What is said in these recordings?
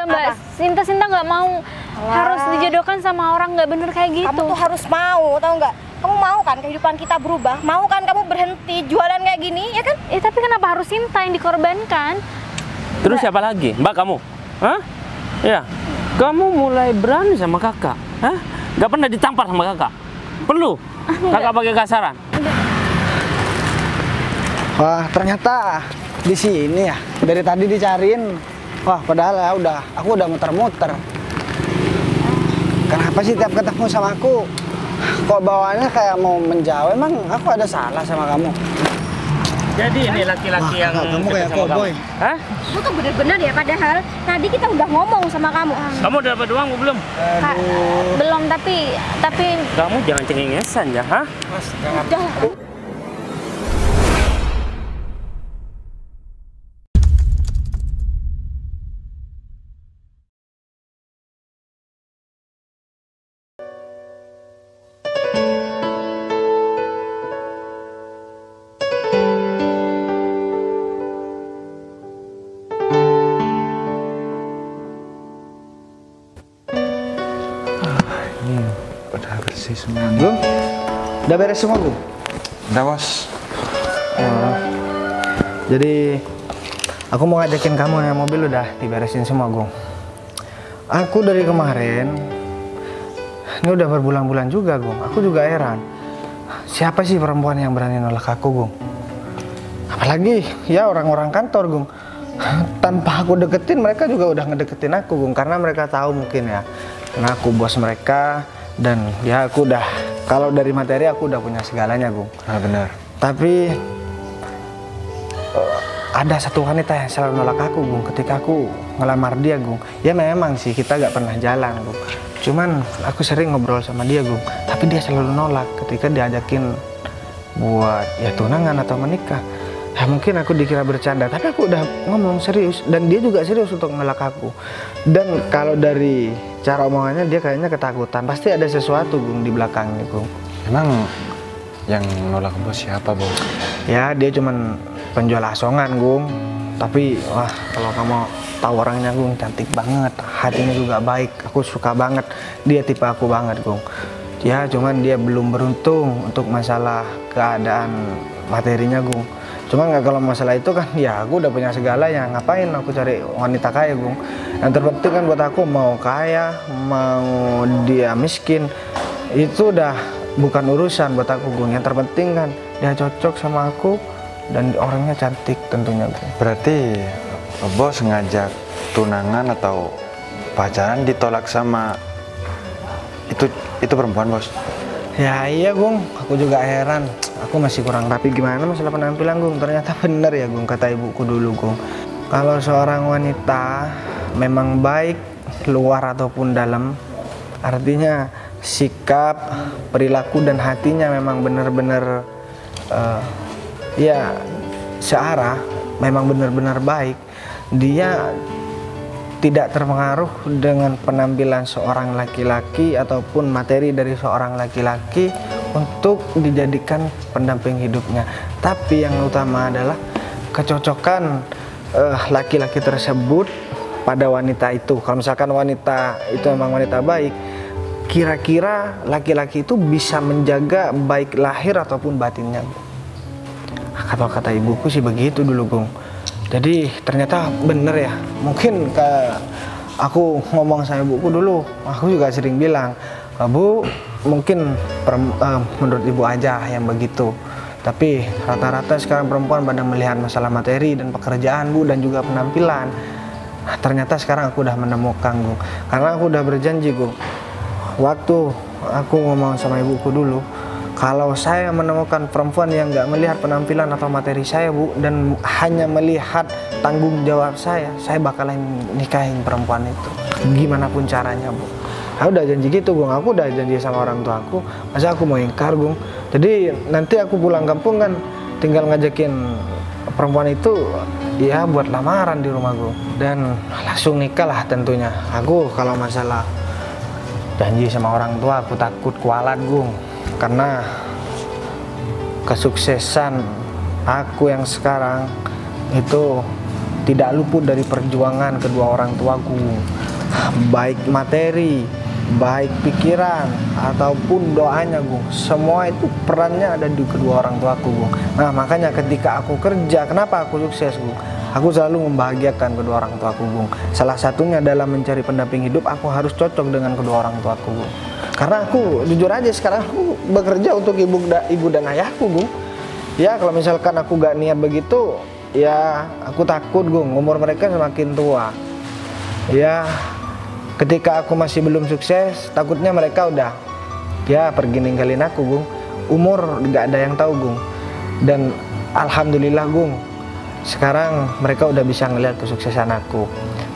Mbak. Sinta nggak mau harus dijodohkan sama orang nggak bener kayak gitu. Kamu tuh harus mau, tau nggak? Kamu mau kan kehidupan kita berubah? Mau kan kamu berhenti jualan kayak gini, ya kan? Tapi kenapa harus Sinta yang dikorbankan? Terus siapa lagi? Mbak kamu? Hah? Ya, kamu mulai berani sama kakak? Hah? Gak pernah ditampar sama kakak? Perlu? Kakak pakai kasaran? Wah, ternyata di sini ya. Dari tadi dicariin. Wah, padahal ya aku udah muter-muter. Kenapa sih tiap ketemu sama aku kok bawaannya kayak mau menjauh? Emang aku ada salah sama kamu? Jadi ini laki-laki yang kamu kayak cowboy. Hah? Kamu tuh bener-bener ya, padahal tadi kita udah ngomong sama kamu. Kamu udah dapat uang belum? Belum, tapi Kamu jangan cengengesan ya, hah? Mas, jangan. Udah. Udah bersih semua. Gung, udah beres semua, Gung? Udah, Bos. Jadi aku mau ngajakin kamu ya, mobil udah diberesin semua, Gung. Aku dari kemarin, ini udah berbulan-bulan juga, Gung. Aku juga heran. Siapa sih perempuan yang berani nolak aku, Gung? Apalagi ya orang-orang kantor, Gung. Tanpa aku deketin, mereka juga udah ngedeketin aku, Gung. Karena mereka tahu mungkin ya, karena aku bos mereka. Dan ya aku udah, kalau dari materi aku udah punya segalanya, Gung. Ah, benar. Tapi ada satu wanita yang selalu nolak aku, Gung, ketika aku ngelamar dia, Gung. Ya memang sih kita gak pernah jalan, Gung. Cuman aku sering ngobrol sama dia, Gung. Tapi dia selalu nolak ketika diajakin buat ya tunangan atau menikah. Ya mungkin aku dikira bercanda, tapi aku udah ngomong serius. Dan dia juga serius untuk nolak aku. Dan kalau dari cara omongannya dia kayaknya ketakutan. Pasti ada sesuatu, Gung, di belakangnya, Gung. Emang yang nolak bos siapa, Bos? Ya dia cuman penjual asongan, Gung. Tapi wah, kalau kamu tahu orangnya, Gung, cantik banget, hatinya juga baik, aku suka banget, dia tipe aku banget, Gung. Ya cuman dia belum beruntung untuk masalah keadaan materinya, Gung. Cuman nggak, kalau masalah itu kan ya aku udah punya segala, ya ngapain aku cari wanita kaya, Gung. Yang terpenting kan buat aku, mau kaya mau dia miskin itu udah bukan urusan buat aku, Gung. Yang terpenting kan dia cocok sama aku dan orangnya cantik tentunya, Gung. Berarti bos ngajak tunangan atau pacaran ditolak sama itu perempuan, Bos? Ya iya, Gung, aku juga heran. Aku masih kurang rapi gimana masalah penampilan, Gung. Ternyata bener ya, Gung, kata ibuku dulu, Gung. Kalau seorang wanita memang baik luar ataupun dalam, artinya sikap, perilaku dan hatinya memang benar-benar ya searah, memang benar-benar baik, dia tidak terpengaruh dengan penampilan seorang laki-laki ataupun materi dari seorang laki-laki untuk dijadikan pendamping hidupnya. Tapi yang utama adalah kecocokan laki-laki tersebut pada wanita itu. Kalau misalkan wanita itu memang wanita baik, kira-kira laki-laki itu bisa menjaga baik lahir ataupun batinnya. Kata ibuku sih begitu dulu, Gung. Jadi ternyata bener ya. Mungkin aku ngomong sama ibuku dulu, aku juga sering bilang, Bu, mungkin menurut ibu aja yang begitu. Tapi rata-rata sekarang perempuan pada melihat masalah materi dan pekerjaan, Bu, dan juga penampilan. Nah, ternyata sekarang aku udah menemukan, Gung. Karena aku udah berjanji, Gung. Waktu aku ngomong sama ibuku dulu, kalau saya menemukan perempuan yang nggak melihat penampilan atau materi saya, Bu, dan hanya melihat tanggung jawab saya bakalan nikahin perempuan itu. Gimana pun caranya, Bu. Aku udah janji gitu, Gung. Aku udah janji sama orang tua aku. Masa aku mau ingkar, Gung? Jadi nanti aku pulang kampung kan tinggal ngajakin perempuan itu ya buat lamaran di rumah, Gung. Dan langsung nikah lah tentunya. Aku kalau masalah janji sama orang tua aku takut kualat, Gung. Karena kesuksesan aku yang sekarang itu tidak luput dari perjuangan kedua orang tuaku, baik materi, baik pikiran ataupun doanya, Gung. Semua itu perannya ada di kedua orang tuaku, Gung. Nah, makanya ketika aku kerja, kenapa aku sukses, Gung? Aku selalu membahagiakan kedua orang tuaku, Gung. Salah satunya dalam mencari pendamping hidup, aku harus cocok dengan kedua orang tuaku, Gung. Karena aku jujur aja sekarang aku bekerja untuk ibu dan ayahku, Gung. Ya, kalau misalkan aku gak niat begitu, ya aku takut, Gung, umur mereka semakin tua. Ya, ketika aku masih belum sukses, takutnya mereka udah ya pergi ninggalin aku, Gung. Umur gak ada yang tahu, Gung. Dan alhamdulillah, Gung, sekarang mereka udah bisa ngelihat kesuksesan aku.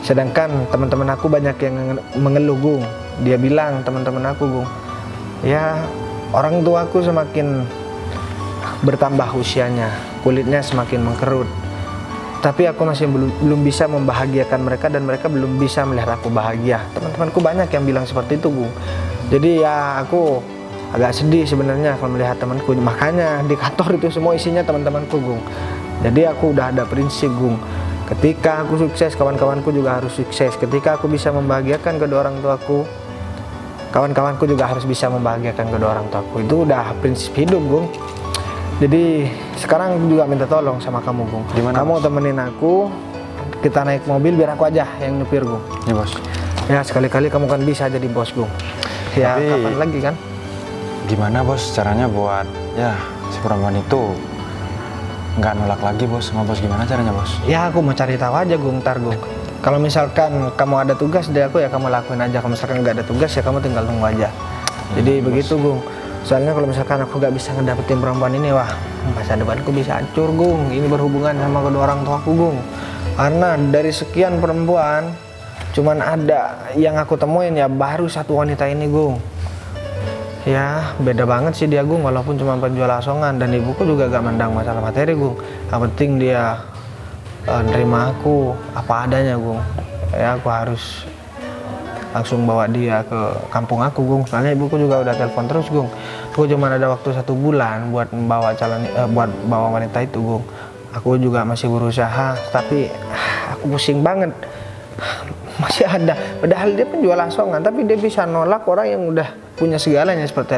Sedangkan teman-teman aku banyak yang mengeluh, Gung. Dia bilang, teman-teman aku, Gung, ya orang tuaku semakin bertambah usianya, kulitnya semakin mengkerut. Tapi aku masih belum bisa membahagiakan mereka dan mereka belum bisa melihat aku bahagia. Teman-temanku banyak yang bilang seperti itu, Gung. Jadi ya aku agak sedih sebenarnya kalau melihat temanku. Makanya di kantor itu semua isinya teman-temanku, Gung. Jadi aku udah ada prinsip, Gung. Ketika aku sukses, kawan-kawanku juga harus sukses. Ketika aku bisa membahagiakan kedua orang tuaku, kawan-kawanku juga harus bisa membahagiakan kedua orang tuaku. Itu udah prinsip hidup, Gung. Jadi sekarang juga minta tolong sama kamu, Gung. Gimana, kamu Bos? temenin aku, kita naik mobil biar aku aja yang nyupir, Gung. Ya, Bos. Ya sekali-kali kamu kan bisa jadi bos, Gung. Ya Tapi kapan lagi kan? gimana, Bos, caranya buat ya si perempuan itu nggak nolak lagi, Bos, sama Bos? Gimana caranya, Bos? Ya aku mau cari tahu aja, Gung, ntar, Gung. Kalau misalkan kamu ada tugas dari aku, ya kamu lakuin aja. Kalau misalkan nggak ada tugas, ya kamu tinggal tunggu aja. Jadi begitu, Gung. Soalnya kalau misalkan aku nggak bisa ngedapetin perempuan ini, wah, masa depanku bisa hancur, Gung. Ini berhubungan sama kedua orang tuaku, Gung. Karena dari sekian perempuan, cuman ada yang aku temuin ya baru satu wanita ini, Gung. Ya beda banget sih dia, Gung, walaupun cuma penjual asongan. Dan ibuku juga gak mandang masalah materi, Gung. Yang penting dia nerima aku apa adanya, Gung. Ya aku harus langsung bawa dia ke kampung aku, Gung. Soalnya ibuku juga udah telepon terus, Gung. Aku cuma ada waktu 1 bulan buat membawa buat bawa wanita itu, Gung. Aku juga masih berusaha, tapi aku pusing banget. Masih ada, padahal dia penjual asongan, tapi dia bisa nolak orang yang udah punya segalanya seperti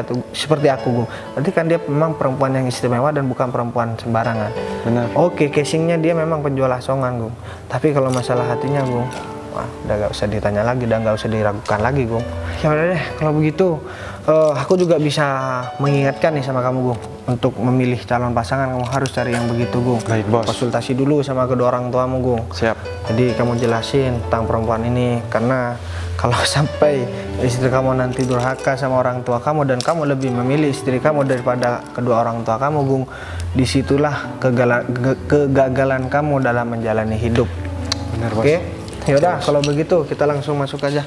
aku, Gung. Berarti kan dia memang perempuan yang istimewa dan bukan perempuan sembarangan. Benar. Oke, casingnya dia memang penjual asongan, Gung. Tapi kalau masalah hatinya, Gung, wah, udah gak usah ditanya lagi, udah gak usah diragukan lagi, Gung. Ya udah deh, kalau begitu aku juga bisa mengingatkan nih sama kamu, Gung. Untuk memilih calon pasangan, kamu harus cari yang begitu, Gung. Baik, Bos. Konsultasi dulu sama kedua orang tuamu, Gung. Siap. Jadi kamu jelasin tentang perempuan ini, karena kalau sampai istri kamu nanti durhaka sama orang tua kamu dan kamu lebih memilih istri kamu daripada kedua orang tua kamu, Gung, disitulah kegagalan kamu dalam menjalani hidup. Benar, Bos. Oke? Yaudah, kalau begitu kita langsung masuk aja.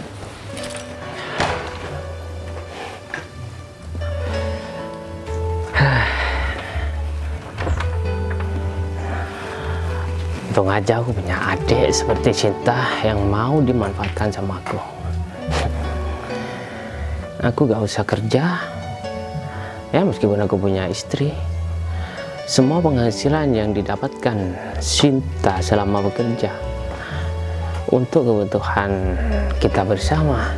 Untung aja aku punya adik seperti Cinta yang mau dimanfaatkan sama aku. Aku gak usah kerja. Ya meskipun aku punya istri, semua penghasilan yang didapatkan Cinta selama bekerja untuk kebutuhan kita bersama.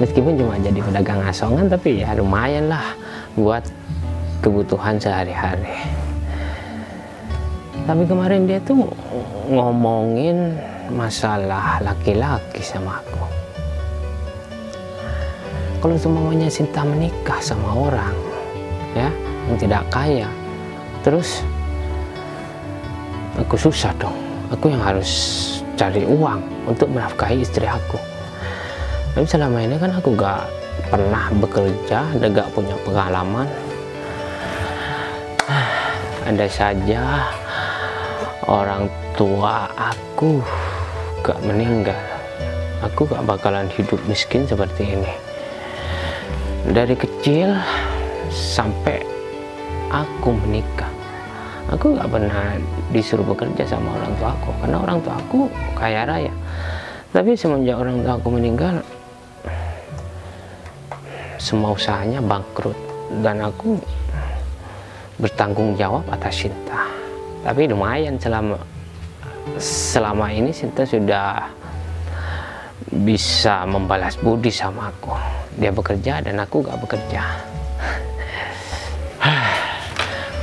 Meskipun cuma jadi pedagang asongan, tapi ya lumayan lah buat kebutuhan sehari-hari. Tapi kemarin dia tuh ngomongin masalah laki-laki sama aku. Kalau semuanya Cinta menikah sama orang ya yang tidak kaya, terus aku susah dong. Aku yang harus cari uang untuk menafkahi istri aku. Tapi selama ini kan aku gak pernah bekerja dan gak punya pengalaman. Ada saja orang tua aku gak meninggal, aku gak bakalan hidup miskin seperti ini. Dari kecil sampai aku menikah, aku gak pernah disuruh bekerja sama orang tua aku, karena orang tua aku kaya raya. Tapi semenjak orang tua aku meninggal, semua usahanya bangkrut dan aku bertanggung jawab atas Cinta. Tapi lumayan selama ini Sinta sudah bisa membalas budi sama aku. Dia bekerja dan aku gak bekerja.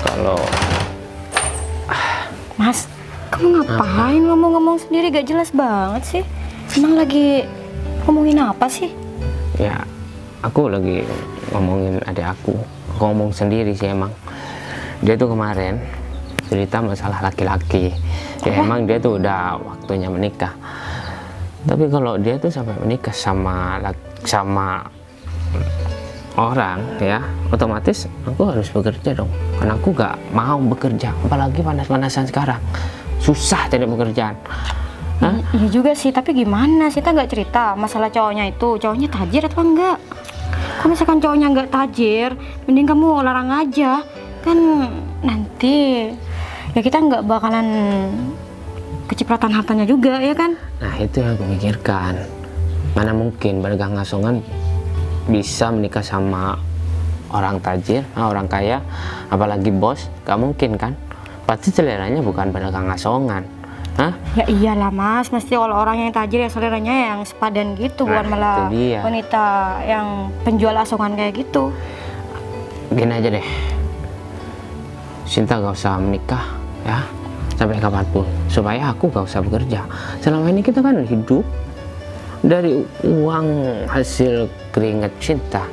Kalau Mas, kamu ngapain ngomong-ngomong sendiri gak jelas banget sih? Emang lagi ngomongin apa sih? ya aku lagi ngomongin adik aku. Aku ngomong sendiri sih emang. Dia tuh kemarin cerita masalah laki-laki. Ya emang dia tuh udah waktunya menikah. Tapi kalau dia tuh sampai menikah sama orang ya, otomatis aku harus bekerja dong. Karena aku gak mau bekerja, apalagi panas-panasan sekarang. Susah cari pekerjaan. Hah? Iya juga sih, tapi gimana? Sita nggak cerita masalah cowoknya itu. Cowoknya tajir atau enggak? Kalau misalkan cowoknya nggak tajir, mending kamu larang aja. Kan nanti ya kita nggak bakalan kecipratan hartanya juga, ya kan? Nah itu yang aku pikirkan. Mana mungkin pedagang asongan bisa menikah sama orang tajir, orang kaya, apalagi bos. Gak mungkin kan? Pasti seleranya bukan pedagang asongan. Hah? Ya iyalah mas, mesti kalau orang yang tajir ya seleranya yang sepadan gitu, bukan malah wanita yang penjual asongan kayak gitu. Gini aja deh, Sinta gak usah menikah ya sampai kapanpun, supaya aku gak usah bekerja. Selama ini kita kan hidup dari uang hasil keringat Sinta.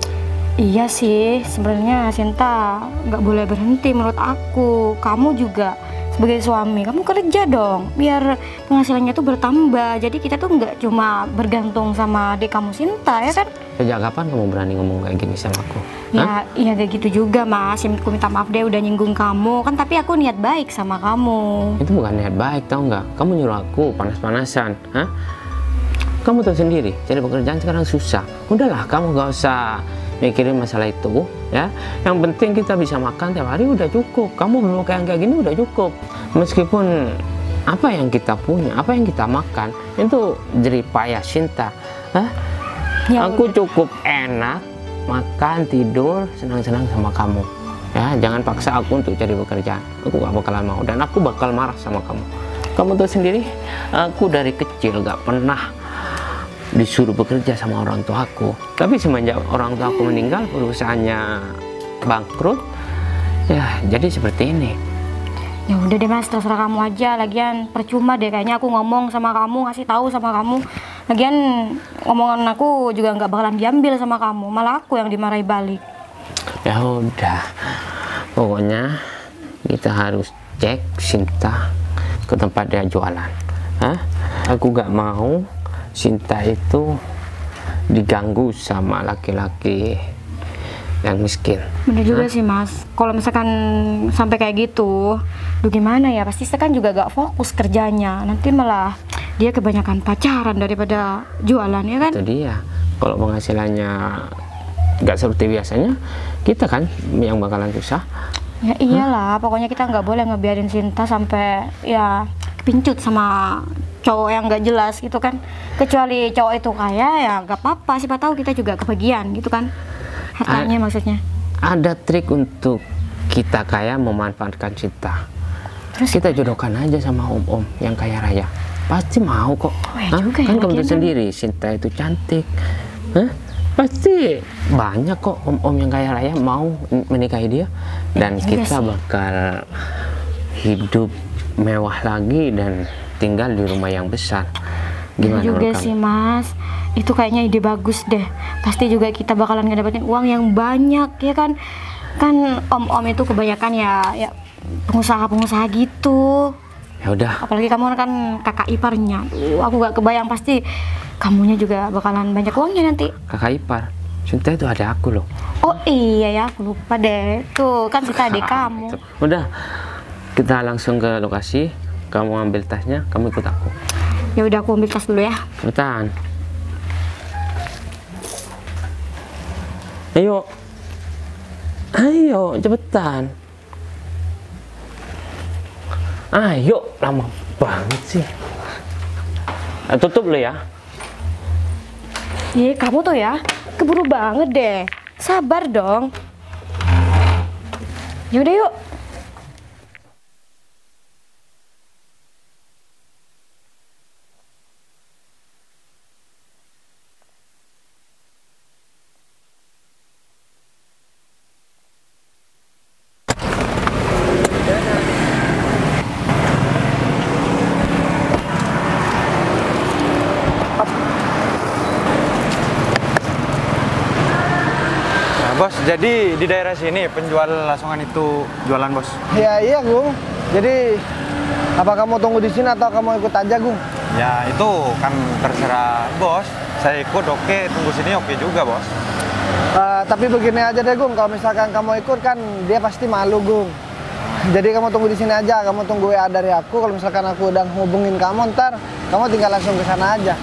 Iya sih, sebenarnya Sinta nggak boleh berhenti menurut aku. Kamu juga sebagai suami, kamu kerja dong, biar penghasilannya tuh bertambah. Jadi kita tuh nggak cuma bergantung sama adik kamu Sinta, ya kan? Sejak kapan kamu berani ngomong kayak gini sama aku? Ya, iya kayak gitu juga mas. Aku minta maaf deh udah nyinggung kamu. Kan tapi aku niat baik sama kamu. Itu bukan niat baik, tau nggak? Kamu nyuruh aku panas-panasan, hah? Kamu tahu sendiri, cari pekerjaan sekarang susah. Udahlah, kamu gak usah mikirin masalah itu, ya. Yang penting kita bisa makan tiap hari udah cukup. Kamu belum kayak gini udah cukup. Meskipun apa yang kita punya, apa yang kita makan, itu jerih payah Sinta, hah? Ya, aku cukup enak makan, tidur, senang-senang sama kamu. Ya, jangan paksa aku untuk cari pekerjaan. Aku gak bakalan mau dan aku bakal marah sama kamu. Kamu tahu sendiri, aku dari kecil gak pernah disuruh bekerja sama orang tua aku. Tapi semenjak orang tua aku meninggal, perusahaannya bangkrut, ya jadi seperti ini. Ya udah deh mas, terserah kamu aja. Lagian percuma deh kayaknya aku ngomong sama kamu, ngasih tahu sama kamu. Lagian omongan aku juga nggak bakalan diambil sama kamu, malah aku yang dimarahi balik. Ya udah, pokoknya kita harus cek Sinta ke tempat dia jualan. Hah? Aku gak mau Sinta itu diganggu sama laki-laki yang miskin. Bener juga sih mas, kalau misalkan sampai kayak gitu, duh gimana ya, pasti saya kan juga gak fokus kerjanya. Nanti malah dia kebanyakan pacaran daripada jualan, ya kan? Itu dia, kalau penghasilannya gak seperti biasanya, kita kan yang bakalan susah. Ya iyalah, pokoknya kita nggak boleh ngebiarin Sinta sampai ya pincut sama cowok yang nggak jelas gitu kan. Kecuali cowok itu kaya ya nggak apa-apa, siapa tahu kita juga kebagian gitu kan, hartanya maksudnya. Ada trik untuk kita kaya memanfaatkan Sinta. Terus kita jodohkan aja sama om-om yang kaya raya, pasti mau kok. Juga kan ya, kamu tahu sendiri Sinta itu cantik. Pasti banyak kok om-om yang kaya raya mau menikahi dia, dan kita bakal hidup mewah lagi dan tinggal di rumah yang besar. Gimana juga sih mas, itu kayaknya ide bagus deh. Pasti juga kita bakalan ngedapetin uang yang banyak, ya kan? Kan om-om itu kebanyakan ya pengusaha-pengusaha gitu. Ya udah. Apalagi kamu kan kakak iparnya. Aku gak kebayang, pasti kamunya juga bakalan banyak uangnya nanti. Kakak ipar? Sinta itu ada aku loh. Oh iya ya, aku lupa deh. Tuh kan Sinta adik kamu. Udah, kita langsung ke lokasi. Kamu ambil tasnya, kamu ikut aku. Ya udah, aku ambil tas dulu ya. Cepetan. Ayo. Ayo, cepetan. Ayo, lama banget sih. Tutup lu ya. Iya, kamu tuh ya keburu banget deh. Sabar dong. Yaudah yuk. Bos, jadi di daerah sini penjual lasongan itu jualan, Bos? Ya iya, Gung. Jadi apa kamu tunggu di sini atau kamu ikut aja, Gung? Ya, itu kan terserah Bos. Saya ikut, oke. Tunggu sini oke juga, Bos. Tapi begini aja deh, Gung. Kalau misalkan kamu ikut kan dia pasti malu, Gung. Jadi kamu tunggu di sini aja. Kamu tunggu WA dari aku. Kalau misalkan aku udah hubungin kamu, ntar kamu tinggal langsung ke sana aja.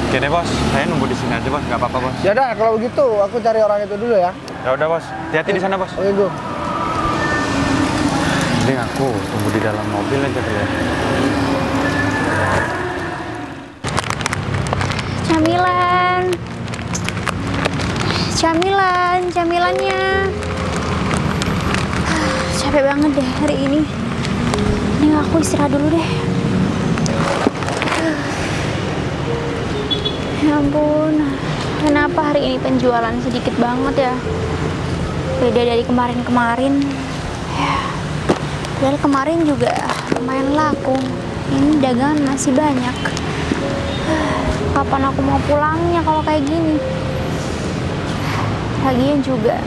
Oke deh, Bos. Saya nunggu di sini aja, Bos. Nggak apa-apa, Bos. Ya udah, kalau begitu aku cari orang itu dulu ya. Ya udah, Bos. Hati-hati di sana, Bos. Oke, Gung. Mending aku tunggu di dalam mobil aja dulu ya. Camilan. Camilannya. Capek banget deh hari ini. Nih aku istirahat dulu deh. Ya ampun, kenapa hari ini penjualan sedikit banget ya? Beda dari kemarin-kemarin. Ya, padahal kemarin juga lumayan laku. Ini dagangan masih banyak. Kapan aku mau pulangnya kalau kayak gini? Lagian juga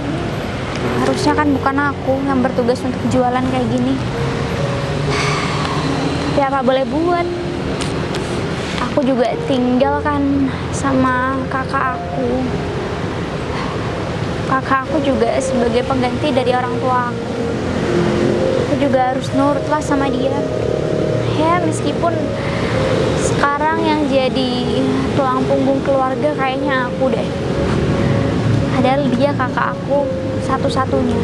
harusnya kan bukan aku yang bertugas untuk jualan kayak gini. Tapi apa boleh buat? Aku juga tinggal kan sama kakak aku. Kakak aku juga sebagai pengganti dari orang tua aku. Aku juga harus nurutlah sama dia. Ya meskipun sekarang yang jadi tulang punggung keluarga kayaknya aku deh. Padahal dia kakak aku satu-satunya,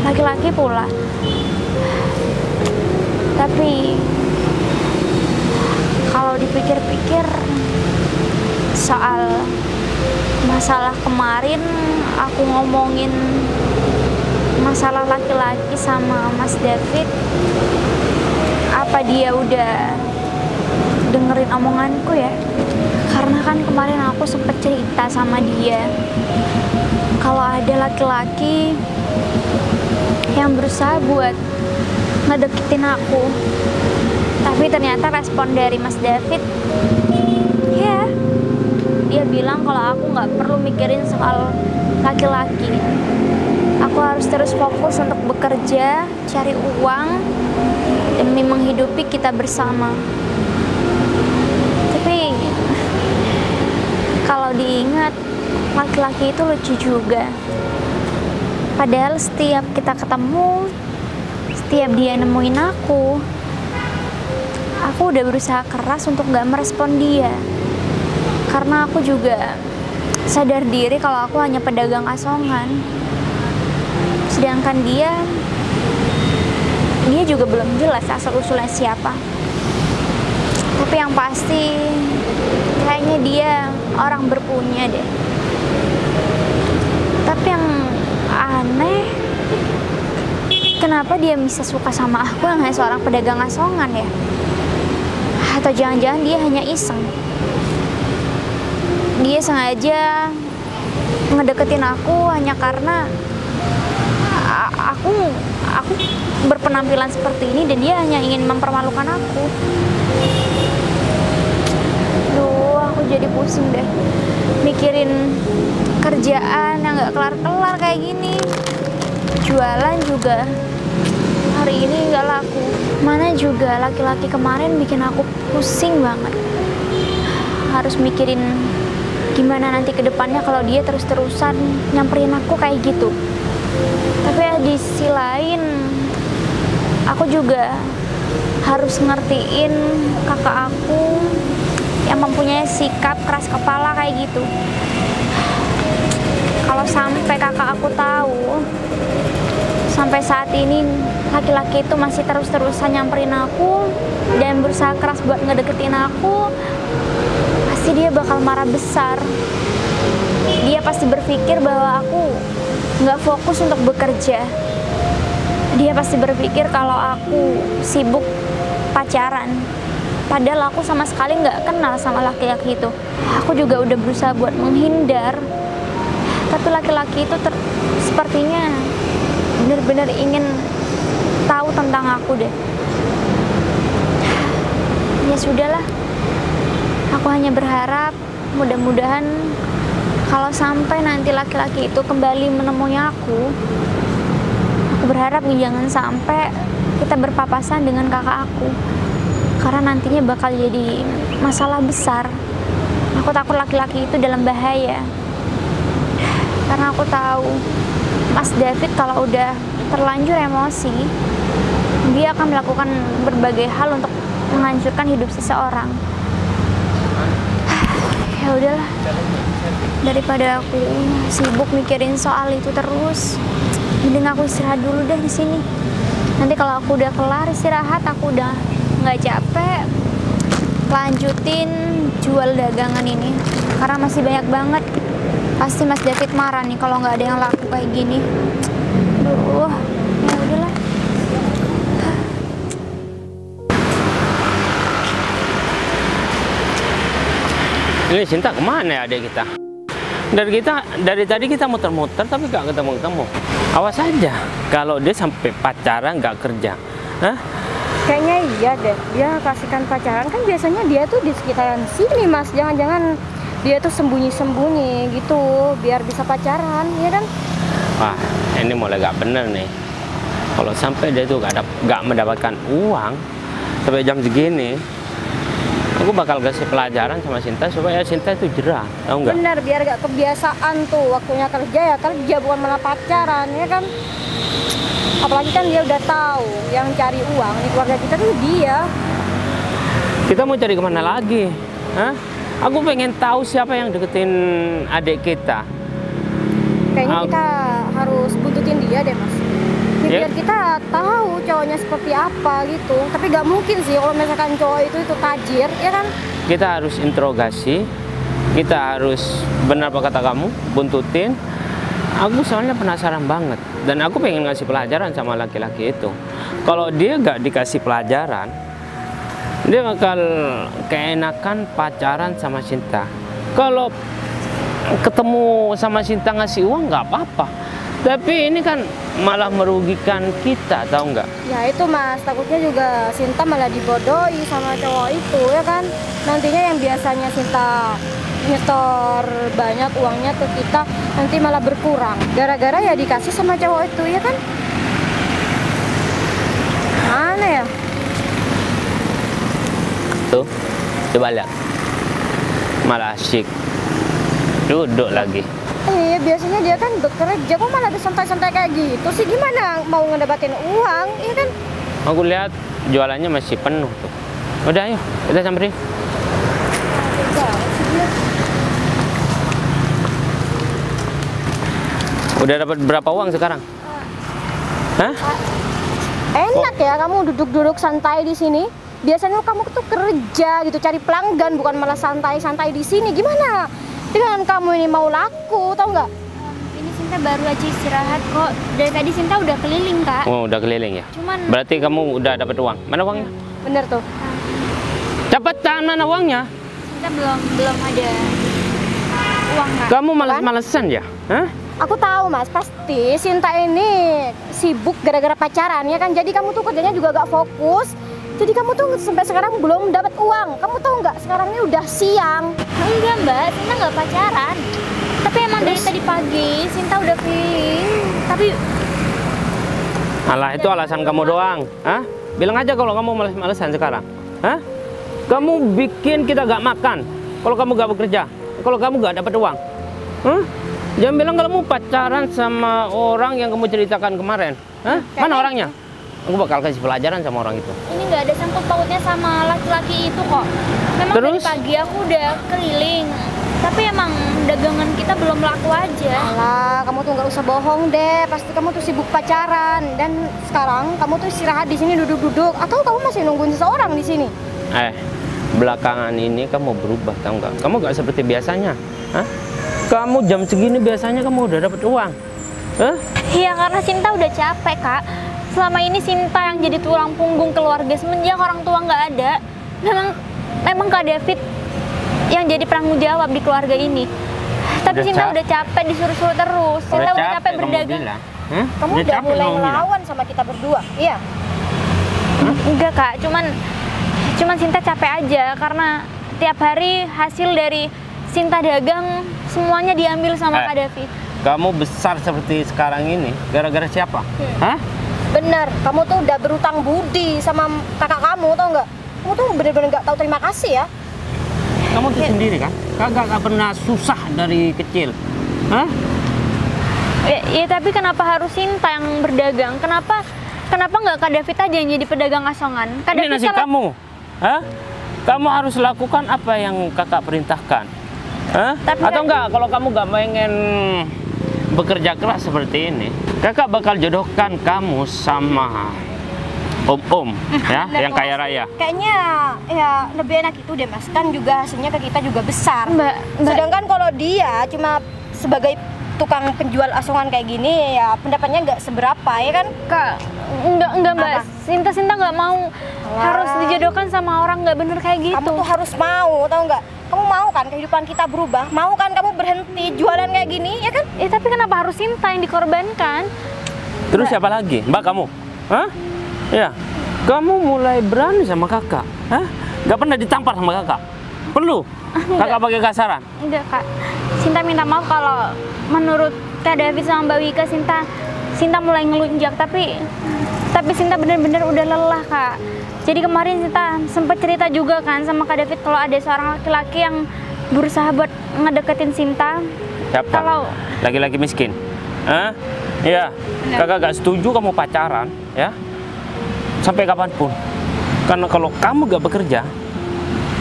laki-laki pula. Tapi kalau dipikir-pikir soal masalah kemarin aku ngomongin masalah laki-laki sama Mas David, apa dia udah dengerin omonganku ya? Karena kan kemarin aku sempet cerita sama dia kalau ada laki-laki yang berusaha buat ngedeketin aku. Tapi ternyata respon dari Mas David, ya dia bilang kalau aku nggak perlu mikirin soal laki-laki. Aku harus terus fokus untuk bekerja, cari uang demi menghidupi kita bersama. Tapi kalau diingat, laki-laki itu lucu juga. Padahal setiap kita ketemu, setiap dia nemuin aku udah berusaha keras untuk gak merespon dia. Karena aku juga sadar diri kalau aku hanya pedagang asongan. Sedangkan dia juga belum jelas asal-usulnya siapa. Tapi yang pasti kayaknya dia orang berpunya deh. Tapi yang aneh, kenapa dia bisa suka sama aku yang hanya seorang pedagang asongan ya? Atau jangan-jangan dia hanya iseng? Dia sengaja ngedeketin aku hanya karena aku berpenampilan seperti ini dan dia hanya ingin mempermalukan aku. Duh, aku jadi pusing deh mikirin kerjaan yang gak kelar-kelar kayak gini. Jualan juga hari ini gak laku. Mana juga laki-laki kemarin bikin aku pusing banget. Harus mikirin gimana nanti ke depannya kalau dia terus-terusan nyamperin aku kayak gitu. Tapi di sisi lain aku juga harus ngertiin kakak aku yang mempunyai sikap keras kepala kayak gitu. Kalau sampai kakak aku tahu sampai saat ini laki-laki itu masih terus-terusan nyamperin aku dan berusaha keras buat ngedeketin aku, pasti dia bakal marah besar. Dia pasti berpikir bahwa aku nggak fokus untuk bekerja. Dia pasti berpikir kalau aku sibuk pacaran. Padahal aku sama sekali nggak kenal sama laki-laki itu. Aku juga udah berusaha buat menghindar. Tapi laki-laki itu sepertinya benar-benar ingin tahu tentang aku deh. Ya sudahlah. Aku hanya berharap mudah-mudahan Kalau sampai nanti laki-laki itu kembali menemui aku berharap jangan sampai kita berpapasan dengan kakak aku, karena nantinya bakal jadi masalah besar. Aku takut laki-laki itu dalam bahaya, karena aku tahu Mas David kalau udah terlanjur emosi, dia akan melakukan berbagai hal untuk menghancurkan hidup seseorang. Ya udahlah, daripada aku sibuk mikirin soal itu terus, mending aku istirahat dulu deh di sini. Nanti kalau aku udah kelar istirahat, aku udah nggak capek, lanjutin jual dagangan ini, karena masih banyak banget. Pasti Mas David marah nih kalau nggak ada yang laku kayak gini. Aduh, ya udahlah. Ini Sinta kemana ya adik kita? Dari tadi kita muter-muter tapi gak ketemu-ketemu. Awas aja kalau dia sampai pacaran gak kerja. Hah? Kayaknya iya deh, dia kasihkan pacaran kan biasanya dia tuh di sekitaran sini Mas. Jangan-jangan dia tuh sembunyi-sembunyi gitu biar bisa pacaran, ya kan? Wah, ini mulai gak bener nih. Kalau sampai dia tuh gak mendapatkan uang sampai jam segini, aku bakal kasih pelajaran sama Sinta supaya Sinta itu jerah, tahu nggak? Bener, biar gak kebiasaan tuh waktunya kerja ya kerja, bukan malah pacaran, ya kan? Apalagi kan dia udah tahu yang cari uang di keluarga kita tuh dia. Kita mau cari kemana lagi? Hah? Aku pengen tahu siapa yang deketin adik kita. Kayaknya kita harus buntutin dia deh Mas. Ya. Biar kita tahu cowoknya seperti apa gitu. Tapi gak mungkin sih kalau misalkan cowok itu tajir, ya kan? Kita harus interogasi, kita harus benar apa kata kamu, buntutin. Aku soalnya penasaran banget dan aku pengen ngasih pelajaran sama laki-laki itu. Kalau dia gak dikasih pelajaran, dia bakal keenakan pacaran sama Sinta. Kalau ketemu sama Sinta ngasih uang nggak apa-apa, tapi ini kan malah merugikan kita, tahu nggak? Ya itu Mas, takutnya juga Sinta malah dibodohi sama cowok itu, ya kan? Nantinya yang biasanya Sinta nyetor banyak uangnya ke kita, nanti malah berkurang gara-gara ya dikasih sama cowok itu, ya kan? Mana ya? Tuh, coba lihat, malah asyik duduk lagi. Iya, biasanya dia kan bekerja, kok malah ada santai-santai kayak gitu sih? Gimana mau ngedapatin uang, ya kan? Aku lihat jualannya masih penuh tuh. Udah ayo, kita samperin. Udah dapat berapa uang sekarang? Hah? Enak ya kamu duduk-duduk santai di sini. Biasanya kamu tuh kerja gitu, cari pelanggan, bukan malah santai-santai di sini. Gimana dengan kamu ini mau laku, tau nggak? Ini Sinta baru aja istirahat kok. Dari tadi Sinta udah keliling, Kak. Oh, udah keliling ya? Cuman Berarti kamu udah dapat uang. Mana uangnya? Bener tuh. Cepetan, mana uangnya? Sinta belum ada uang, Kak. Kamu males-malesan ya? Hah? Aku tahu Mas, pasti Sinta ini sibuk gara-gara pacaran, ya kan? Jadi kamu tuh kerjanya juga gak fokus. Jadi kamu tuh sampai sekarang belum dapat uang. Kamu tahu nggak? Sekarang ini udah siang. Enggak, Mbak. Sinta nggak pacaran. Tapi emang dari tadi pagi Sinta udah keliling. Tapi Alah, itu alasan kamu doang. Hah? Bilang aja kalau kamu males-malesan sekarang. Hah? Kamu bikin kita gak makan kalau kamu gak bekerja, kalau kamu gak dapat uang. Hah? Jangan bilang kamu pacaran sama orang yang kamu ceritakan kemarin. Hah? Mana orangnya? Aku bakal kasih pelajaran sama orang itu. ini nggak ada sangkut pautnya sama laki-laki itu kok. Memang Terus? dari pagi aku udah keliling. Tapi emang dagangan kita belum laku aja. Alah, kamu tuh nggak usah bohong deh. Pasti kamu tuh sibuk pacaran. Dan sekarang kamu tuh istirahat di sini duduk-duduk. Atau kamu masih nungguin seseorang di sini? Belakangan ini kamu berubah, tahu nggak? Kamu nggak seperti biasanya. Hah? Kamu jam segini biasanya kamu udah dapat uang. Hah? Iya, karena Sinta udah capek, Kak. Selama ini Sinta yang jadi tulang punggung keluarga semenjak orang tua nggak ada. Memang Kak David yang jadi penanggung jawab di keluarga ini. Tapi Udah Sinta cap- udah capek disuruh-suruh terus. Sinta udah capek kamu berdagang. bilang. Hah? Kamu udah capek mulai kamu bilang. ngelawan sama kita berdua. Iya. Enggak, Kak, cuman Sinta capek aja karena tiap hari hasil dari Sinta dagang, semuanya diambil sama Kak Eh. David. Kamu besar seperti sekarang ini gara-gara siapa? Hah? Bener, kamu tuh udah berutang budi sama kakak kamu, tau nggak? Kamu tuh bener-bener nggak tahu terima kasih ya. Kamu tuh sendiri kan? Kagak pernah susah dari kecil. Hah? Ya tapi kenapa harus Sinta yang berdagang? Kenapa nggak Kak David aja yang jadi pedagang asongan? Kak Ini David nasib salah- kamu. Hah? Kamu harus lakukan apa yang kakak perintahkan. Hah? Tapi Atau kan- enggak, kalau kamu nggak pengen bekerja keras seperti ini, kakak bakal jodohkan kamu sama om-om ya, yang kaya raya. Kayaknya ya lebih enak itu deh mas, kan juga hasilnya ke kita juga besar. Mbak. Sedangkan kalau dia cuma sebagai tukang penjual asongan kayak gini ya pendapatnya nggak seberapa ya kan. Kak, enggak Mbak. Apa? Sinta nggak mau harus dijodohkan sama orang nggak bener kayak gitu. Kamu tuh harus mau, tahu nggak? Kamu mau kan kehidupan kita berubah? Mau kan kamu berhenti jualan kayak gini ya kan? Tapi kenapa harus Sinta yang dikorbankan? Terus siapa lagi? Mbak kamu? Hah? Ya, kamu mulai berani sama kakak. Hah? Gak pernah ditampar sama kakak? Perlu? Kakak pakai kasaran? Enggak Kak. Sinta minta maaf kalau menurut Kak David sama Mbak Wika Sinta mulai ngelunjak, tapi Sinta bener-bener udah lelah Kak. Jadi kemarin Sinta sempat cerita juga kan sama Kak David kalau ada seorang laki-laki yang berusaha buat ngedeketin Sinta. Siapa? Kalau Laki-laki miskin? Hah? Iya. Kakak gak setuju kamu pacaran, ya? Sampai kapanpun. Karena kalau kamu gak bekerja,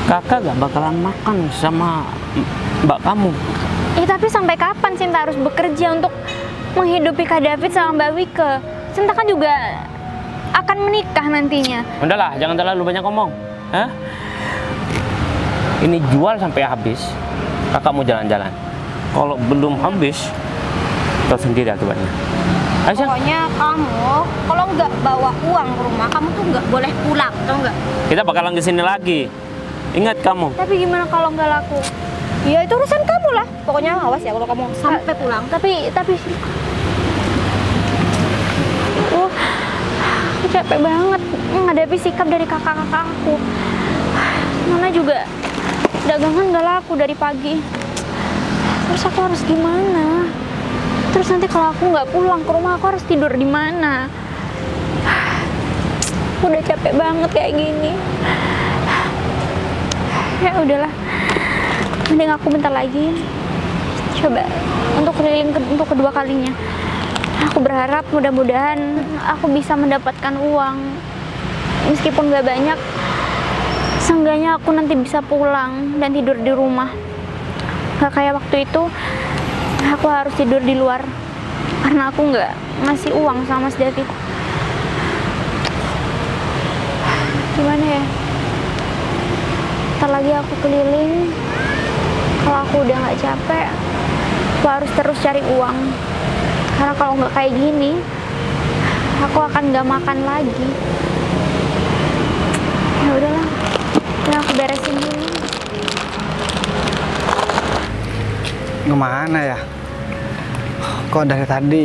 kakak gak bakalan makan sama mbak kamu. tapi sampai kapan Sinta harus bekerja untuk menghidupi Kak David sama Mbak Wike? Sinta kan juga akan menikah nantinya. Udahlah, jangan terlalu banyak ngomong. Hah? Ini jual sampai habis, kakak mau jalan-jalan. Kalau belum habis, tahu sendiri akibatnya. Aisyah, Pokoknya kamu kalau nggak bawa uang ke rumah, kamu tuh nggak boleh pulang, tau nggak? kita bakalan kesini lagi. Ingat kamu. Tapi gimana kalau nggak laku? Ya itu urusan kamu lah. Pokoknya awas ya kalau kamu sampai pulang. Tapi aku capek banget menghadapi sikap dari kakak-kakak aku. Mana juga dagangan nggak laku dari pagi. Terus aku harus gimana? Terus nanti kalau aku nggak pulang ke rumah, aku harus tidur di mana? Udah capek banget kayak gini. Ya udahlah, mending aku bentar lagi coba untuk keliling untuk kedua kalinya. Aku berharap mudah-mudahan aku bisa mendapatkan uang, meskipun gak banyak. Seenggaknya aku nanti bisa pulang dan tidur di rumah. Gak kayak waktu itu aku harus tidur di luar karena aku nggak ngasih uang sama Mas David. Gimana ya? Ntar lagi aku keliling. Kalau aku udah nggak capek, aku harus terus cari uang. Karena kalau nggak kayak gini, aku akan nggak makan lagi. Ya udahlah, ya aku beresin dulu. Kemana ya? Kok dari tadi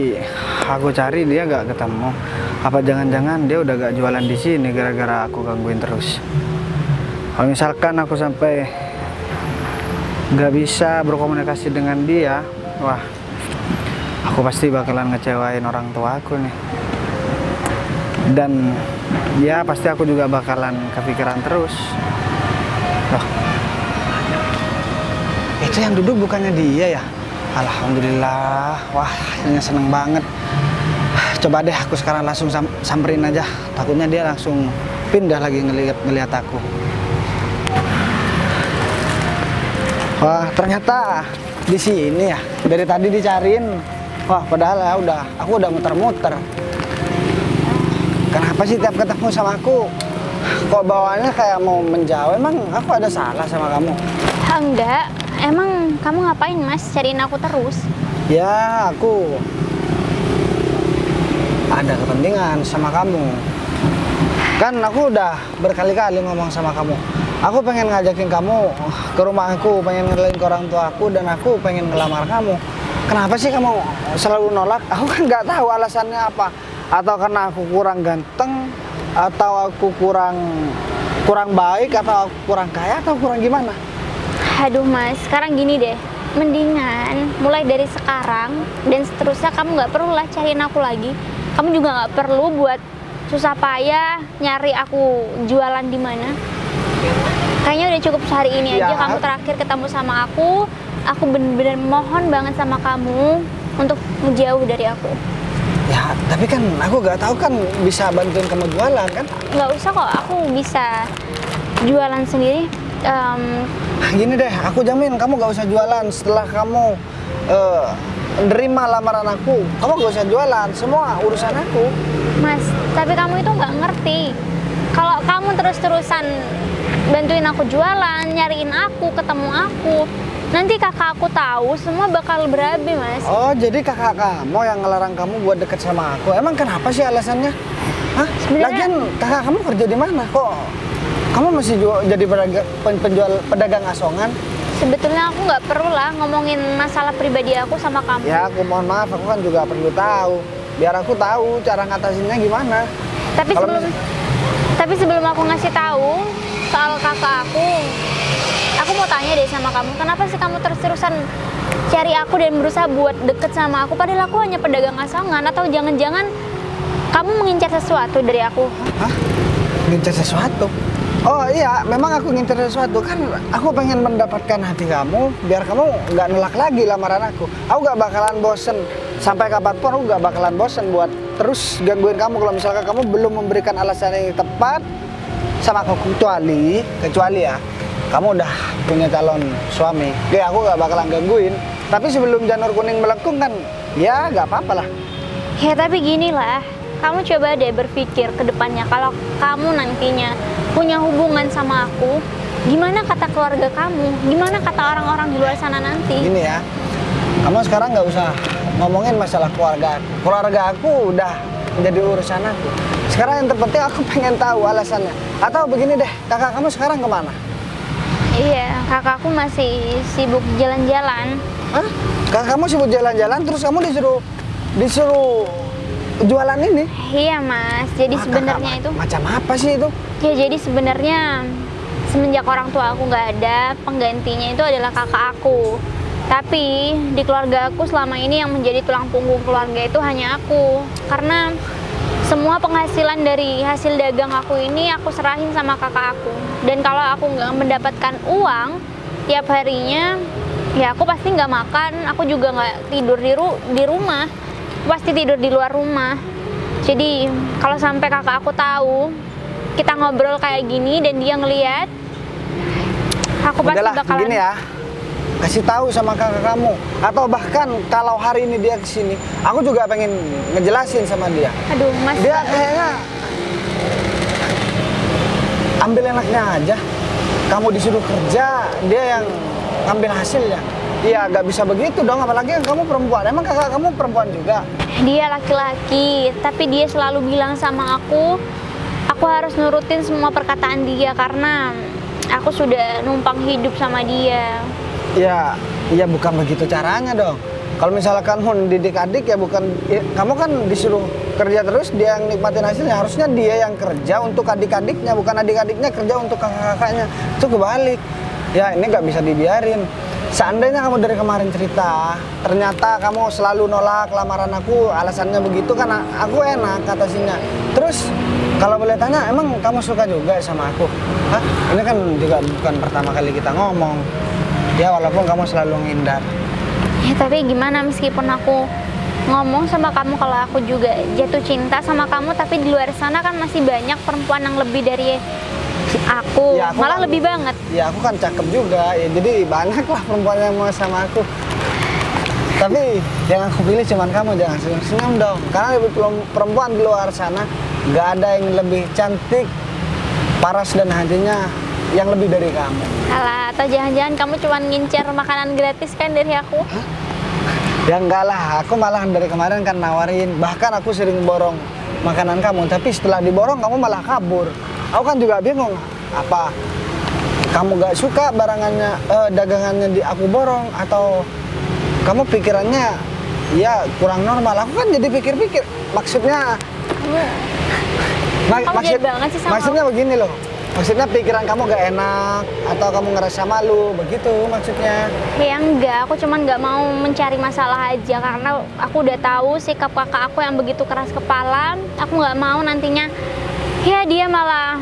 aku cari dia gak ketemu? Apa jangan-jangan dia udah gak jualan di sini gara-gara aku gangguin terus? Kalau misalkan aku sampai gak bisa berkomunikasi dengan dia, wah, aku pasti bakalan ngecewain orang tua aku nih. Dan ya pasti aku juga bakalan kepikiran terus. Loh, itu yang duduk bukannya dia ya? Alhamdulillah, wah ini seneng banget. Coba deh aku sekarang langsung samperin aja. Takutnya dia langsung pindah lagi ngelihat aku. Wah ternyata di sini ya. Dari tadi dicariin. Wah padahal ya aku udah muter-muter. Kenapa sih tiap ketemu sama aku kok bawaannya kayak mau menjauh? Emang aku ada salah sama kamu? Enggak, emang kamu ngapain Mas cariin aku terus? Ya aku ada kepentingan sama kamu. Kan aku udah berkali-kali ngomong sama kamu. Aku pengen ngajakin kamu ke rumah aku, pengen ngenalin ke orang tua aku, dan aku pengen ngelamar kamu. Kenapa sih kamu selalu nolak? Aku kan nggak tahu alasannya apa. Atau karena aku kurang ganteng, atau aku kurang baik, atau aku kurang kaya, atau kurang gimana? Aduh mas, sekarang gini deh, mendingan mulai dari sekarang dan seterusnya kamu nggak perlu lah cariin aku lagi. Kamu juga nggak perlu buat susah payah nyari aku jualan di mana. Kayaknya udah cukup sehari ini aja kamu terakhir ketemu sama aku. Aku bener-bener mohon banget sama kamu untuk menjauh dari aku. Ya, tapi kan aku gak tahu kan bisa bantuin kamu jualan kan? Nggak usah kok, aku bisa jualan sendiri. Gini deh, aku jamin kamu gak usah jualan setelah kamu nerima lamaran aku. Kamu gak usah jualan, semua urusan aku. Mas, tapi kamu itu nggak ngerti. Kalau kamu terus-terusan bantuin aku jualan, nyariin aku, ketemu aku, nanti kakak aku tahu semua bakal berabe mas. Oh, jadi kakak kamu yang ngelarang kamu buat deket sama aku. Emang kenapa sih alasannya? Hah? Lagian kakak kamu kerja di mana kok? Kamu masih jadi penjual pedagang asongan? Sebetulnya aku nggak perlu lah ngomongin masalah pribadi aku sama kamu. Ya, aku mohon maaf, aku kan juga perlu tahu. Biar aku tahu cara ngatasinnya gimana. Tapi sebelum aku ngasih tahu soal kakak aku mau tanya deh sama kamu, kenapa sih kamu terus-terusan cari aku dan berusaha buat deket sama aku, padahal aku hanya pedagang asongan? Atau jangan-jangan kamu mengincar sesuatu dari aku? Hah? Ngincar sesuatu? Oh iya, memang aku ngincar sesuatu. Kan aku pengen mendapatkan hati kamu, biar kamu nggak nolak lagi lamaran aku. Aku nggak bakalan bosen, sampai kapanpun aku nggak bakalan bosen buat terus gangguin kamu kalau misalkan kamu belum memberikan alasan yang tepat sama aku. Kecuali ya kamu udah punya calon suami, ya aku gak bakalan gangguin. Tapi sebelum janur kuning melengkung kan, ya gak apa-apa lah. Ya tapi gini lah, kamu coba deh berpikir ke depannya, kalau kamu nantinya punya hubungan sama aku, gimana kata keluarga kamu, gimana kata orang-orang di luar sana nanti? Gini ya, kamu sekarang gak usah ngomongin masalah keluarga aku. Keluarga aku udah menjadi urusan aku. Sekarang yang terpenting aku pengen tahu alasannya. Atau begini deh, kakak kamu sekarang kemana? Iya, kakakku masih sibuk jalan-jalan. Hah? Kakak kamu sibuk jalan-jalan, terus kamu disuruh jualan ini? Iya mas, jadi sebenarnya itu macam apa sih itu? ya jadi sebenarnya semenjak orang tua aku nggak ada, penggantinya itu adalah kakak aku. Tapi di keluarga aku selama ini yang menjadi tulang punggung keluarga itu hanya aku, karena semua penghasilan dari hasil dagang aku ini aku serahin sama kakak aku. Dan kalau aku nggak mendapatkan uang tiap harinya, ya aku pasti nggak makan, aku juga nggak tidur di rumah, pasti tidur di luar rumah. Jadi kalau sampai kakak aku tahu kita ngobrol kayak gini dan dia ngelihat, aku pasti bakalan gini ya, kasih tahu sama kakak kamu, atau bahkan kalau hari ini dia kesini, aku juga pengen ngejelasin sama dia. Aduh mas, dia kayaknya ambil enaknya aja. Kamu disuruh kerja, dia yang ambil hasilnya. Iya, gak bisa begitu dong, apalagi yang kamu perempuan. Emang kakak kamu perempuan juga? Dia laki-laki, tapi dia selalu bilang sama aku harus nurutin semua perkataan dia karena aku sudah numpang hidup sama dia. Ya bukan begitu caranya dong. Kalau misalkan kamu didik adik ya bukan, ya, kamu kan disuruh kerja terus, dia yang nikmatin hasilnya. Harusnya dia yang kerja untuk adik-adiknya, bukan adik-adiknya kerja untuk kakak-kakaknya. Itu kebalik. Ya ini nggak bisa dibiarin. Seandainya kamu dari kemarin cerita, ternyata kamu selalu nolak lamaran aku, alasannya begitu kan aku enak katasinya. Terus kalau boleh tanya, emang kamu suka juga sama aku? Hah? Ini kan juga bukan pertama kali kita ngomong. Ya walaupun kamu selalu ngindar. Ya tapi gimana meskipun aku ngomong sama kamu kalau aku juga jatuh cinta sama kamu, tapi di luar sana kan masih banyak perempuan yang lebih dari aku, ya, aku malah kan, lebih banget. Ya aku kan cakep juga, ya jadi banyak lah perempuan yang mau sama aku. Tapi yang aku pilih cuman kamu, jangan senyum-senyum dong. Karena perempuan di luar sana gak ada yang lebih cantik, paras dan hatinya yang lebih dari kamu. Alah, atau jangan-jangan kamu cuma ngincar makanan gratis kan dari aku? Hah? Ya enggak lah, aku malah dari kemarin kan nawarin, bahkan aku sering borong makanan kamu, tapi setelah diborong kamu malah kabur. Aku kan juga bingung, apa kamu gak suka barangannya, dagangannya di aku borong, atau kamu pikirannya ya kurang normal. Aku kan jadi pikir-pikir, maksudnya kamu banget sih sama maksudnya begini loh. Maksudnya pikiran kamu gak enak atau kamu ngerasa malu, begitu maksudnya? Ya enggak, aku cuman nggak mau mencari masalah aja karena aku udah tahu sikap kakak aku yang begitu keras kepala. Aku nggak mau nantinya ya dia malah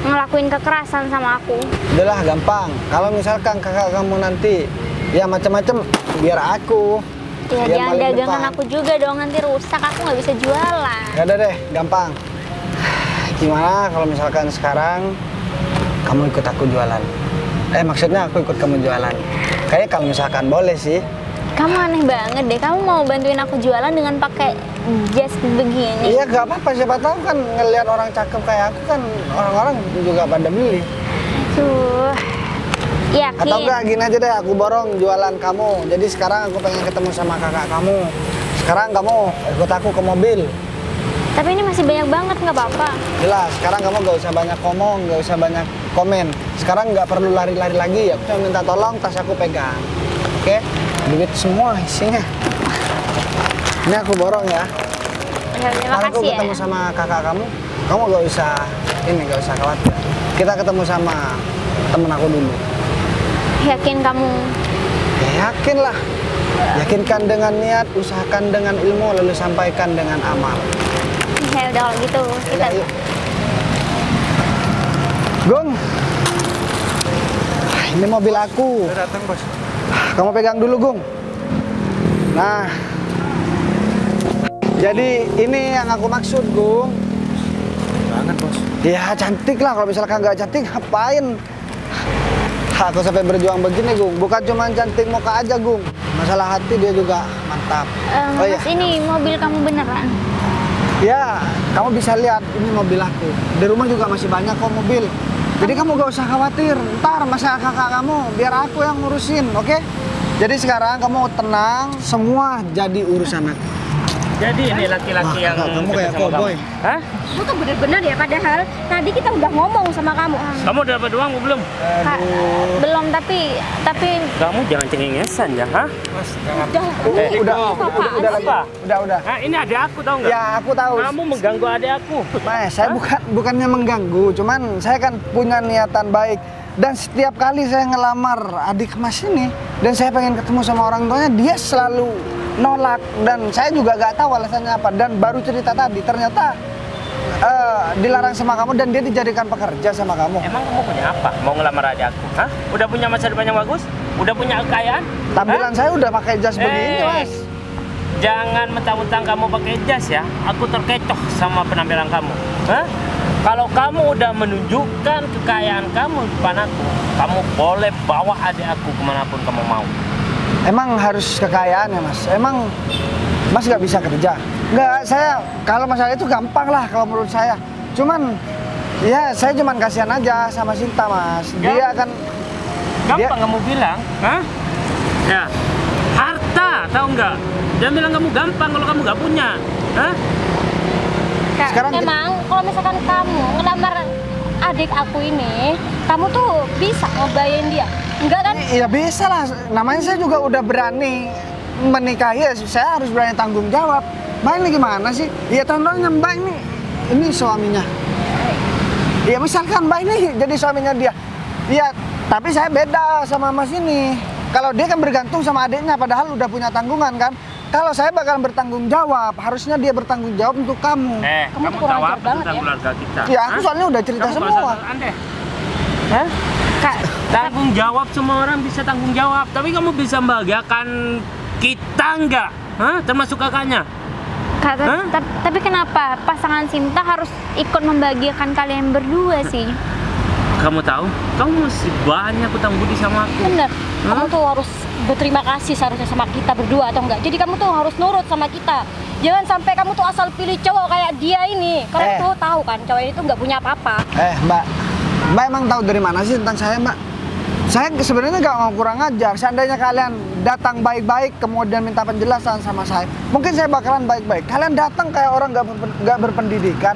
ngelakuin kekerasan sama aku. Udahlah gampang. Kalau misalkan kakak kamu nanti ya macam-macam, biar aku. Ya biar jangan paling dagangan depan. aku juga dong, nanti rusak, aku nggak bisa jualan. Ya udah deh, gampang. Gimana kalau misalkan sekarang kamu ikut aku jualan? Maksudnya aku ikut kamu jualan. Kayak kalau misalkan boleh sih. Kamu aneh banget deh, kamu mau bantuin aku jualan dengan pakai jas begini. Iya gak apa-apa, siapa tahu kan ngelihat orang cakep kayak aku kan orang-orang juga pada beli. Tuh, yakin. Atau enggak gini aja deh, aku borong jualan kamu. Jadi sekarang aku pengen ketemu sama kakak kamu. Sekarang kamu ikut aku ke mobil. Tapi ini masih banyak banget, nggak apa-apa. Jelas, sekarang kamu gak usah banyak ngomong, gak usah banyak komen. Sekarang nggak perlu lari-lari lagi, aku cuma minta tolong tas aku pegang. Oke? Duit semua isinya. Ini aku borong ya. Ya, terima Kalau aku kasih ya. ketemu sama kakak kamu gak usah gak usah khawatir. Kita ketemu sama temen aku dulu. Yakin kamu? Ya yakin lah. Yakinkan dengan niat, usahakan dengan ilmu, lalu sampaikan dengan amal. Ya udah kalau gitu kita. Yuk. Gung, ini mobil aku. Udah datang, Bos. Kamu pegang dulu, Gung. Nah, jadi ini yang aku maksud, Gung. Banget, Bos. Ya cantik lah, kalau misalkan nggak cantik ngapain? Aku sampai berjuang begini, Gung. Bukan cuma cantik muka aja, Gung. Masalah hati dia juga mantap. Oh iya. Mas, ini mobil kamu beneran? Ya, kamu bisa lihat ini mobil aku. Di rumah juga masih banyak kok mobil. Jadi kamu gak usah khawatir. Ntar masalah kakak kamu, biar aku yang ngurusin, oke? Jadi sekarang kamu tenang, semua jadi urusan aku. Jadi ini laki-laki yang kamu deket kayak sama cowboy. kamu. Hah? Kamu tuh bener-bener ya, padahal tadi kita udah ngomong sama kamu. Kamu udah dapat uang belum? Kak, belum, tapi Kamu jangan cengengesan ya, hah? Udah apa? Udah. Nah, ini adik aku tahu nggak? Ya, aku tahu. Kamu mengganggu adik aku. Mas, saya bukannya mengganggu, cuman saya kan punya niatan baik. Dan setiap kali saya ngelamar adik Mas ini, dan saya pengen ketemu sama orang tuanya, dia selalu nolak. Dan saya juga gak tahu alasannya apa. Dan baru cerita tadi, ternyata dilarang sama kamu dan dia dijadikan pekerja sama kamu. Emang kamu punya apa? Mau ngelamar adik aku? Hah? Udah punya masa depan yang bagus? Udah punya kekayaan? Tampilan saya udah pakai jas begini, Mas. Jangan mentang-mentang kamu pakai jas ya. Aku terkecoh sama penampilan kamu. Hah? Kalau kamu udah menunjukkan kekayaan kamu di depan aku, kamu boleh bawa adik aku kemanapun kamu mau. Emang harus kekayaan ya, Mas? Emang Mas gak bisa kerja? Enggak, saya kalau masalah itu gampang lah kalau menurut saya. Cuman ya saya cuman kasihan aja sama Sinta, Mas. Dia kan Gampang kamu bilang, hah? Ya, harta, tahu nggak? Jangan bilang kamu gampang kalau kamu nggak punya, hah? Kak, Sekarang Emang kalau misalkan kamu ngelamar adik aku ini, kamu tuh bisa ngebayain dia? Enggak kan? iya bisa lah. Namanya saya juga udah berani menikahi, ya saya harus berani tanggung jawab. Mbak ini gimana sih? Iya contohnya Mbak ini suaminya. Iya misalkan Mbak ini jadi suaminya dia. Iya, tapi saya beda sama Mas ini. Kalau dia kan bergantung sama adiknya, padahal udah punya tanggungan kan. Kalau saya bakal bertanggung jawab, harusnya dia bertanggung jawab untuk kamu. Kamu tuh kurang tahu ajar apa banget tentang ya. keluarga kita? Ya aku hah? soalnya udah cerita Kamu semua. merasa aneh? Hah? Kak, Tanggung jawab, semua orang bisa tanggung jawab. Tapi kamu bisa membahagiakan kita nggak? Hah? Termasuk kakaknya? Kak, Hah? tapi kenapa pasangan Sinta harus ikut membahagiakan kalian berdua sih? Kamu tahu? Kamu masih banyak hutang budi sama aku. Bener. Kamu tuh harus berterima kasih seharusnya sama kita berdua atau enggak. Jadi kamu tuh harus nurut sama kita. Jangan sampai kamu tuh asal pilih cowok kayak dia ini. Kamu tuh tahu kan cowok ini tuh nggak punya apa-apa. Mbak emang tahu dari mana sih tentang saya, Mbak? Saya sebenarnya nggak mau kurang ajar. Seandainya kalian datang baik-baik kemudian minta penjelasan sama saya, mungkin saya bakalan baik-baik. Kalian datang kayak orang nggak berpendidikan.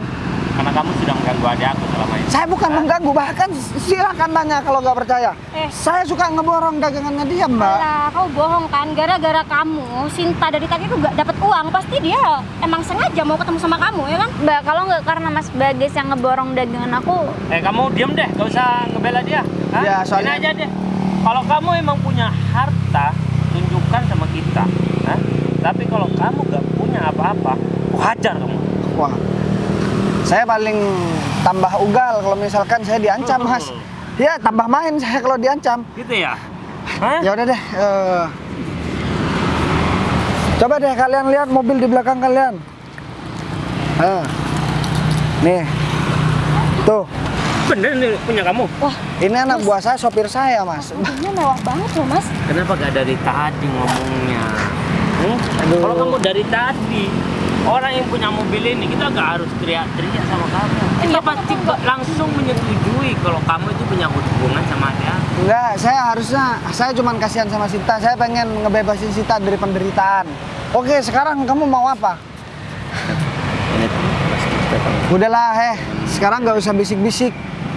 Karena kamu sudah mengganggu adik aku selama ini. Saya bukan mengganggu, bahkan silakan tanya kalau nggak percaya. Saya suka ngeborong dagangannya dia, Mbak. Alah, kau bohong kan? Gara-gara kamu, Sinta dari tadi tuh gak dapat uang. Pasti dia emang sengaja mau ketemu sama kamu, ya kan? Mbak, kalau nggak karena Mas Bagas yang ngeborong dagangan aku, Kamu diem deh, gak usah ngebela dia. Hah? Ya, soalnya- Ini aja deh. Kalau kamu emang punya harta, tunjukkan sama kita. Hah? Tapi kalau kamu gak punya apa-apa, aku hajar kamu. Wah, saya paling tambah ugal kalau misalkan saya diancam, Mas. Ya, tambah main saya kalau diancam. Gitu ya? Hah? Ya udah deh. Coba deh kalian lihat mobil di belakang kalian. Nih, tuh. Bener nih punya kamu? Ini anak buah saya, sopir saya, Mas. Mobilnya mewah banget loh, Mas. Kenapa gak dari tadi ngomongnya? Aduh. Kalau kamu dari tadi, orang yang punya mobil ini, kita gak harus teriak-teriak sama kamu. Kita pasti langsung menyetujui kalau kamu itu punya hubungan sama dia. Enggak, saya cuman kasihan sama Sinta. Saya pengen ngebebasin Sinta dari penderitaan. Oke, sekarang kamu mau apa? Ini Udahlah, sekarang nggak usah bisik-bisik.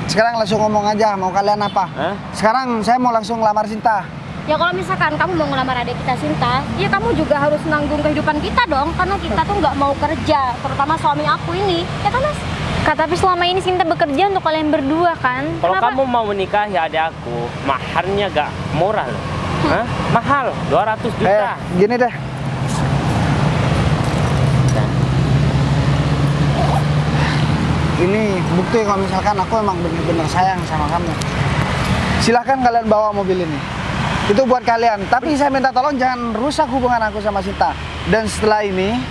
Sekarang langsung ngomong aja, mau kalian apa? Hah? Sekarang saya mau langsung lamar Sinta. Ya kalau misalkan kamu mau ngelamar adik kita Sinta, ya kamu juga harus nanggung kehidupan kita dong. Karena kita tuh nggak mau kerja, terutama suami aku ini. Ya kan, Mas? Kak, tapi selama ini Sinta bekerja untuk kalian berdua kan? Kalau Kenapa? kamu mau menikahi adik aku, maharnya gak murah loh. Hah? Mahal, 200 juta. Gini deh. Ini bukti kalau misalkan aku emang bener-bener sayang sama kamu. Silahkan kalian bawa mobil ini. Itu buat kalian. Tapi saya minta tolong jangan rusak hubungan aku sama Sinta. Dan setelah ini,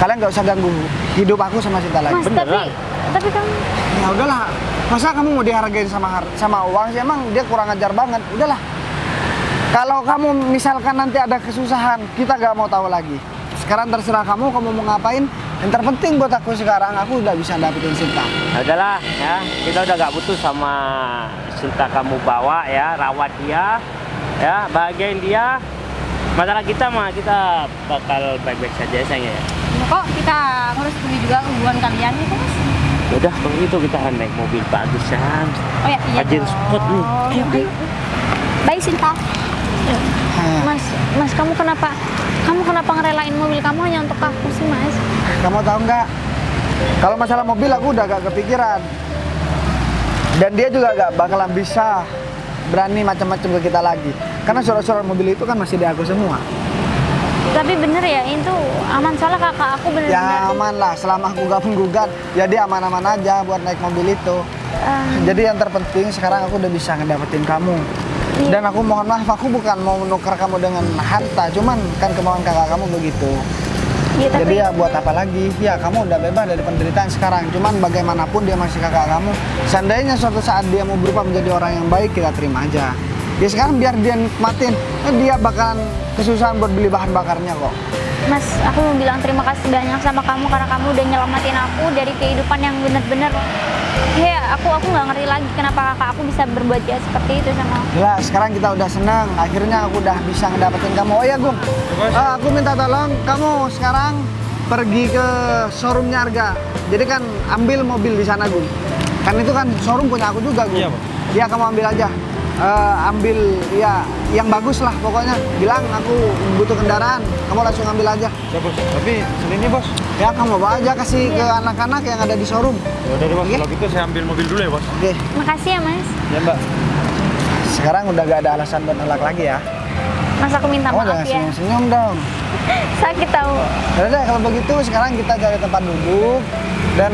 kalian nggak usah ganggu hidup aku sama Sinta lagi. Mas, Beneran? tapi kamu Ya udahlah. Masa kamu mau dihargain sama uang sih? Emang dia kurang ajar banget. Udahlah. Kalau kamu misalkan nanti ada kesusahan, kita nggak mau tahu lagi. Sekarang terserah kamu mau ngapain. Yang terpenting buat aku sekarang, aku udah bisa dapetin Sinta. Ya udahlah ya, kita udah gak butuh sama Sinta kamu bawa ya, rawat dia, ya bahagiain dia. Masalah kita mah kita bakal baik-baik saja sayang ya. Ya, kok kita ngurus dulu juga hubungan kalian itu, Mas? Ya udah kalau gitu kita akan naik mobil bagusan. Oh ya, iya. Kajian spot nih. Ayo. Baik, Sinta. Mas, kamu kenapa ngerelain mobil kamu hanya untuk aku sih, Mas? Kamu tahu nggak? Kalau masalah mobil aku udah gak kepikiran. Dan dia juga gak bakalan bisa berani macam-macam ke kita lagi. Karena surat-surat mobil itu kan masih di aku semua. Tapi bener ya, itu aman soalnya kakak aku bener-bener. Ya aman lah, selama aku gak menggugat, ya dia aman-aman aja buat naik mobil itu. Jadi yang terpenting sekarang aku udah bisa ngedapetin kamu. Dan aku mohon maaf, aku bukan mau menukar kamu dengan harta, cuman kan kemauan kakak kamu begitu. Ya, tapi Jadi ya buat apa lagi? Ya kamu udah bebas dari penderitaan sekarang. Cuman bagaimanapun dia masih kakak kamu. Seandainya suatu saat dia mau berubah menjadi orang yang baik, kita terima aja. Ya sekarang biar dia nikmatin. Dia bakalan kesusahan buat beli bahan bakarnya kok. Mas, aku mau bilang terima kasih banyak sama kamu karena kamu udah nyelamatin aku dari kehidupan yang bener-bener. Ya, aku nggak ngerti lagi kenapa kakak aku bisa berbuat jahat seperti itu sama aku. Jelas, sekarang kita udah senang. Akhirnya aku udah bisa ngedapetin kamu. Oh ya, Gung. Aku minta tolong kamu sekarang pergi ke showroomnya Arga. Jadi kan ambil mobil di sana, Gung. Kan itu kan showroom punya aku juga, Gung. Iya, Pak. Iya, kamu ambil aja. Ambil ya yang bagus lah pokoknya. Bilang aku butuh kendaraan, kamu langsung ambil aja. Ya bos, tapi sini bos. Ya kamu bawa aja kasih ke anak-anak yang ada di showroom. Ya udah deh bos, Oke. kalau gitu saya ambil mobil dulu ya bos. Oke. Makasih ya, Mas. Ya mbak. Sekarang udah gak ada alasan buat nolak lagi ya. Mas, aku minta Kamu maaf jangan ya. senyum-senyum dong. Sakit tahu. Ya udah kalau begitu sekarang kita cari tempat duduk dan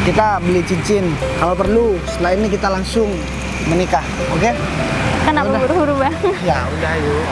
kita beli cincin. Kalau perlu setelah ini kita langsung menikah, oke? Kenapa Udah. buru-buru banget? Ya udah yuk.